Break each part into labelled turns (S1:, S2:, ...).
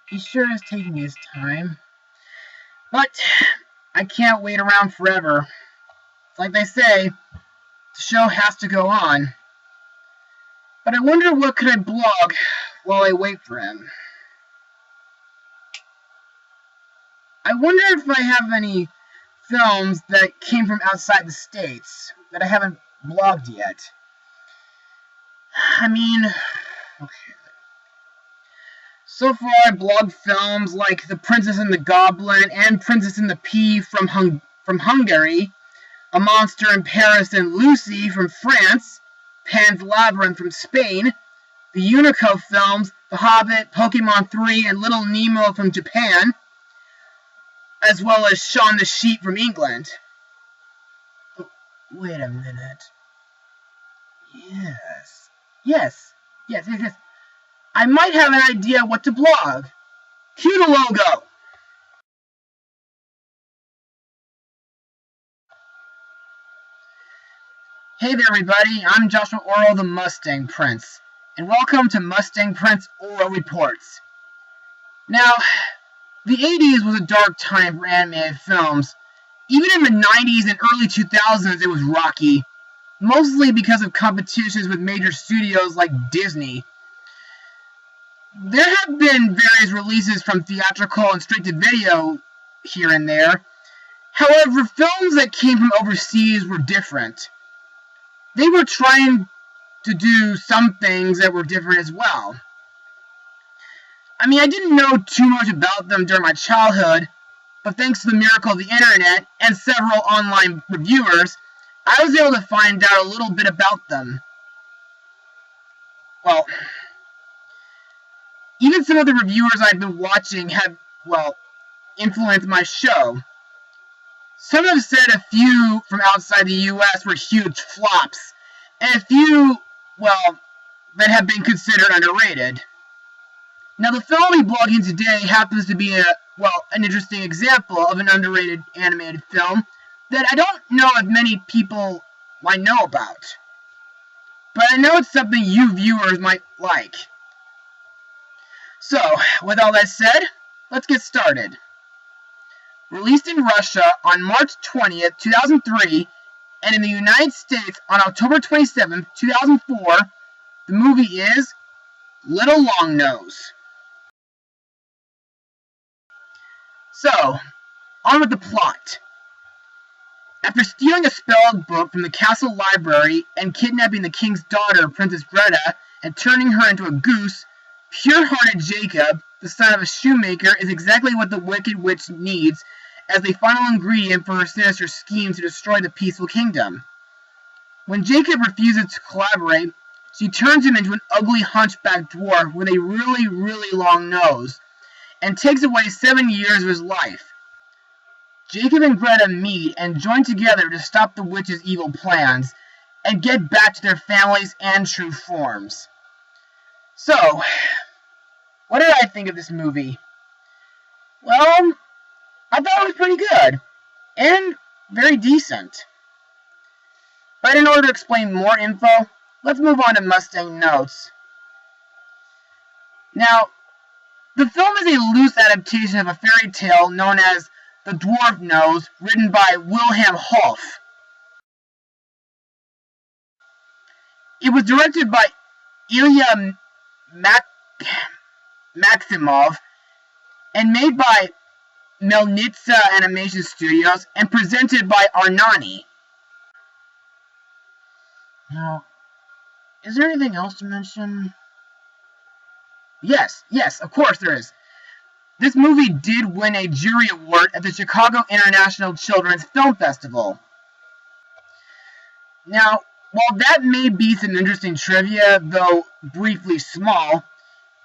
S1: He sure is taking his time. But I can't wait around forever. Like they say, the show has to go on. But I wonder what could I blog while I wait for him. I wonder if I have any films that came from outside the States that I haven't blogged yet. I mean, okay. So far I blogged films like The Princess and the Goblin and Princess and the Pea from Hungary, A Monster in Paris and Lucy from France, Pan's Labyrinth from Spain, the Unico films, The Hobbit, Pokemon 3, and Little Nemo from Japan, as well as Shaun the Sheep from England. Oh, wait a minute. Yes. I might have an idea what to blog. Cue the logo. Hey there, everybody. I'm Joshua Orro, the Mustang Prince, and welcome to Mustang Prince Orro Reports. Now, the 80s was a dark time for animated films. Even in the 90s and early 2000s, it was rocky, mostly because of competitions with major studios like Disney. There have been various releases from theatrical and straight-to-video here and there. However, films that came from overseas were different. They were trying to do some things that were different as well. I mean, I didn't know too much about them during my childhood, but thanks to the miracle of the internet and several online reviewers, I was able to find out a little bit about them. Well, even some of the reviewers I've been watching have, influenced my show. Some have said a few from outside the US were huge flops, and a few, that have been considered underrated. Now, the film we're blogging today happens to be an interesting example of an underrated animated film that I don't know if many people might know about. But I know it's something you viewers might like. So, with all that said, let's get started. Released in Russia on March 20th, 2003, and in the United States on October 27th, 2004, the movie is Little Longnose. So, on with the plot. After stealing a spelled book from the castle library and kidnapping the king's daughter, Princess Greta, and turning her into a goose, pure-hearted Jacob, the son of a shoemaker, is exactly what the Wicked Witch needs as the final ingredient for her sinister scheme to destroy the peaceful kingdom. When Jacob refuses to collaborate, she turns him into an ugly hunchback dwarf with a really, really long nose, and takes away 7 years of his life. Jacob and Greta meet and join together to stop the witch's evil plans, and get back to their families and true forms. So, what did I think of this movie? Well, I thought it was pretty good, and very decent. But in order to explain more info, let's move on to Mustang notes. Now, the film is a loose adaptation of a fairy tale known as The Dwarf Nose, written by Wilhelm Hoff. It was directed by Ilya Maximov and made by Melnitsa Animation Studios and presented by Arnani. Now, is there anything else to mention? Yes, of course there is. This movie did win a jury award at the Chicago International Children's Film Festival. Now, while that may be some interesting trivia, though briefly small,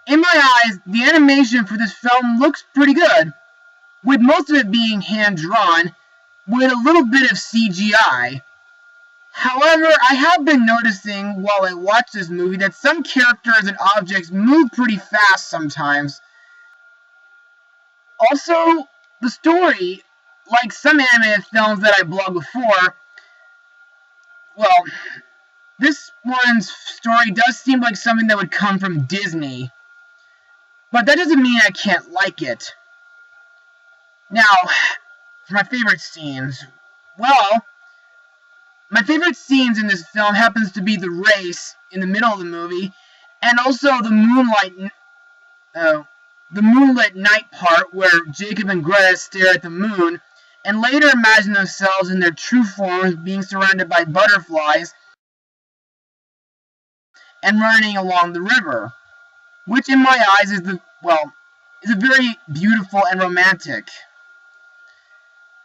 S1: in my eyes, the animation for this film looks pretty good, with most of it being hand-drawn, with a little bit of CGI. However, I have been noticing while I watch this movie that some characters and objects move pretty fast sometimes. Also, the story, like some animated films that I blogged before, this one's story does seem like something that would come from Disney. But that doesn't mean I can't like it. Now, for my favorite scenes. Well, my favorite scenes in this film happens to be the race in the middle of the movie, and also the moonlit night part where Jacob and Greta stare at the moon, and later imagine themselves in their true forms being surrounded by butterflies and running along the river, which in my eyes is a very beautiful and romantic.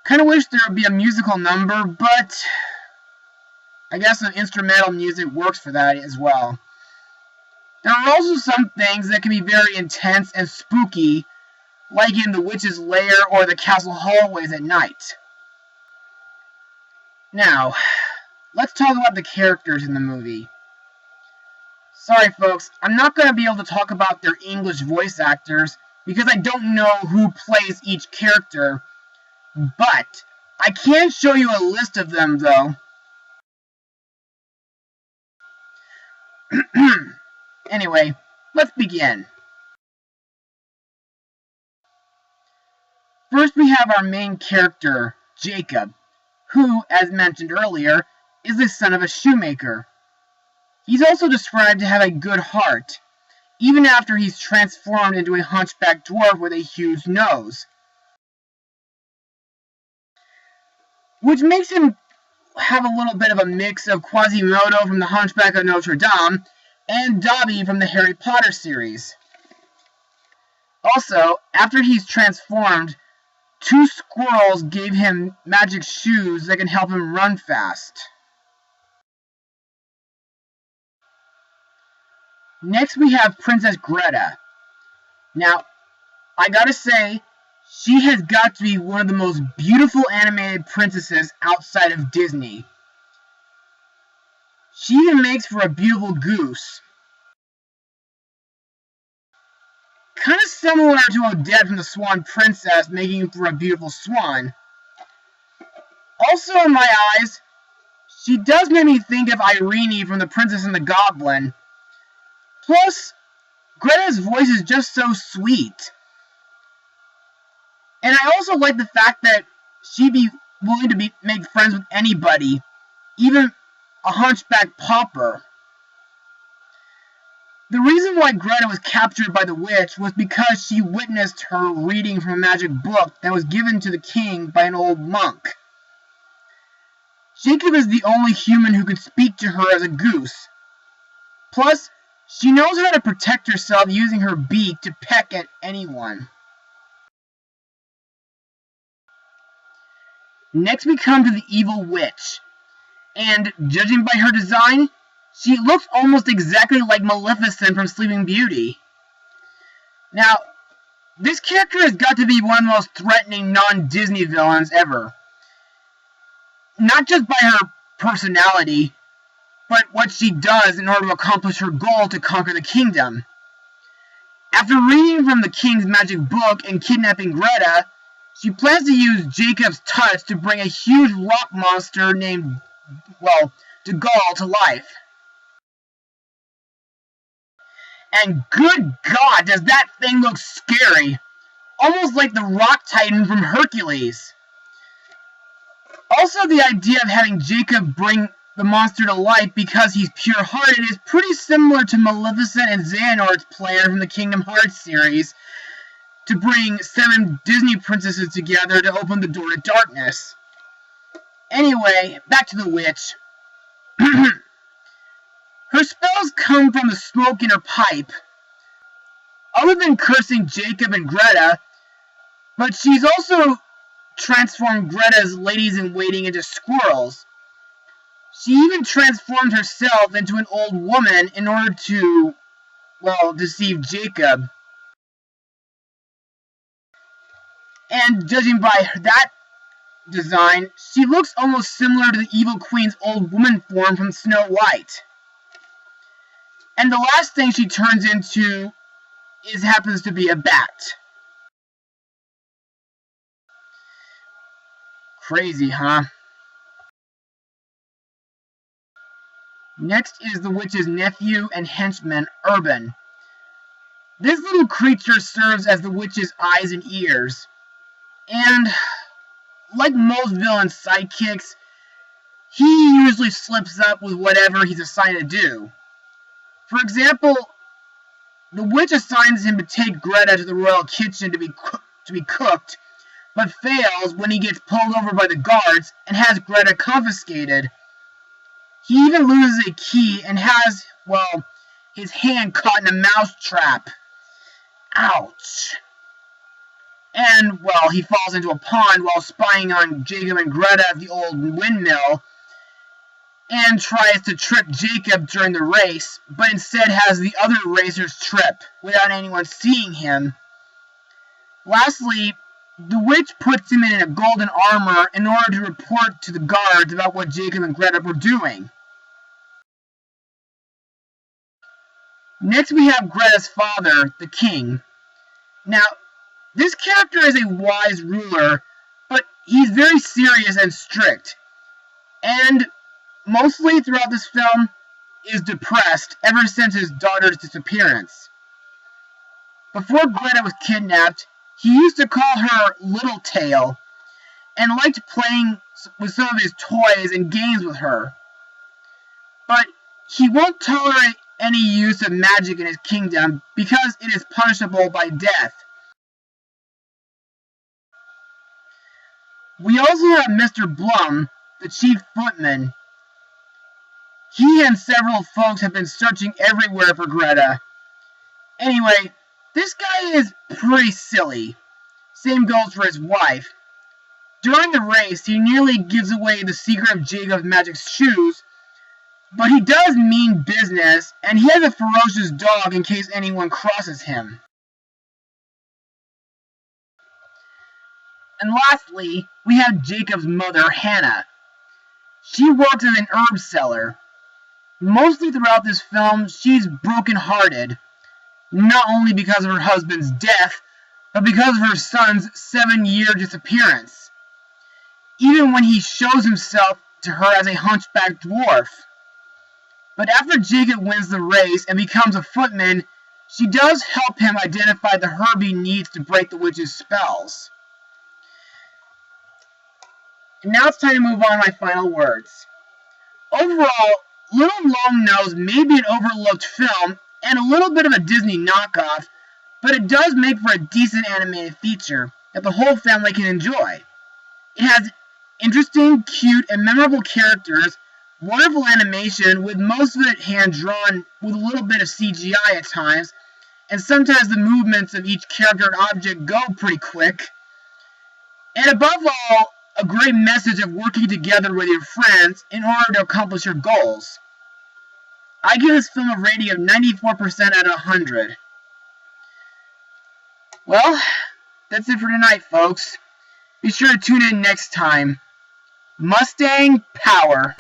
S1: Kind of wish there would be a musical number, but I guess the instrumental music works for that as well. There are also some things that can be very intense and spooky, like in the witch's lair or the castle hallways at night. Now, let's talk about the characters in the movie. Sorry folks, I'm not going to be able to talk about their English voice actors because I don't know who plays each character, but I can show you a list of them though. Anyway, let's begin. First we have our main character, Jacob, who, as mentioned earlier, is the son of a shoemaker. He's also described to have a good heart, even after he's transformed into a hunchback dwarf with a huge nose, which makes him have a little bit of a mix of Quasimodo from the Hunchback of Notre Dame and Dobby from the Harry Potter series. Also, after he's transformed, 2 squirrels gave him magic shoes that can help him run fast. Next we have Princess Greta. Now, I gotta say, she has got to be one of the most beautiful animated princesses outside of Disney. She even makes for a beautiful goose. Kind of similar to Odette from the Swan Princess, making for a beautiful swan. Also in my eyes, she does make me think of Irene from The Princess and the Goblin. Plus, Greta's voice is just so sweet. And I also like the fact that she'd be willing to make friends with anybody, even a hunchback pauper. The reason why Greta was captured by the witch was because she witnessed her reading from a magic book that was given to the king by an old monk. Jacob is the only human who could speak to her as a goose. Plus, she knows how to protect herself using her beak to peck at anyone. Next we come to the evil witch, and judging by her design, she looks almost exactly like Maleficent from Sleeping Beauty. Now, this character has got to be one of the most threatening non-Disney villains ever. Not just by her personality, but what she does in order to accomplish her goal to conquer the kingdom. After reading from the king's magic book and kidnapping Greta, she plans to use Jacob's touch to bring a huge rock monster named, Degaulle to life. And good God, does that thing look scary! Almost like the Rock Titan from Hercules. Also, the idea of having Jacob bring the monster to life because he's pure-hearted is pretty similar to Maleficent and Xehanort's plan from the Kingdom Hearts series to bring 7 Disney princesses together to open the door to darkness. Anyway, back to the witch. Her spells come from the smoke in her pipe. Other than cursing Jacob and Greta, but she's also transformed Greta's ladies-in-waiting into squirrels. She even transformed herself into an old woman in order to, deceive Jacob. And judging by that design, she looks almost similar to the evil queen's old woman form from Snow White. And the last thing she turns into happens to be a bat. Crazy, huh? Next is the witch's nephew and henchman, Urban. This little creature serves as the witch's eyes and ears, and like most villain sidekicks, he usually slips up with whatever he's assigned to do. For example, the witch assigns him to take Greta to the royal kitchen to be cooked, but fails when he gets pulled over by the guards and has Greta confiscated. He even loses a key and has, well, his hand caught in a mouse trap. Ouch. And, well, he falls into a pond while spying on Jacob and Greta at the old windmill, and tries to trip Jacob during the race, but instead has the other racers trip without anyone seeing him. Lastly, the witch puts him in a golden armor in order to report to the guards about what Jacob and Greta were doing. Next we have Greta's father, the king. Now, this character is a wise ruler, but he's very serious and strict, and mostly throughout this film is depressed ever since his daughter's disappearance. Before Greta was kidnapped, he used to call her Little Tail, and liked playing with some of his toys and games with her. But he won't tolerate any use of magic in his kingdom because it is punishable by death. We also have Mr. Blum, the chief footman. He and several folks have been searching everywhere for Greta. Anyway, this guy is pretty silly. Same goes for his wife. During the race, he nearly gives away the secret of Jacob's magic shoes, but he does mean business, and he has a ferocious dog in case anyone crosses him. And lastly, we have Jacob's mother, Hannah. She works as an herb seller. Mostly throughout this film, she's broken-hearted, not only because of her husband's death, but because of her son's 7-year disappearance, even when he shows himself to her as a hunchback dwarf. But after Jacob wins the race and becomes a footman, she does help him identify the herb he needs to break the witch's spells. And now it's time to move on to my final words. Overall, Little Longnose may be an overlooked film and a little bit of a Disney knockoff, but it does make for a decent animated feature that the whole family can enjoy. It has interesting, cute, and memorable characters, wonderful animation with most of it hand-drawn with a little bit of CGI at times, and sometimes the movements of each character and object go pretty quick. And above all, a great message of working together with your friends in order to accomplish your goals. I give this film a rating of 94% out of 100. Well, that's it for tonight, folks. Be sure to tune in next time. Mustang Power!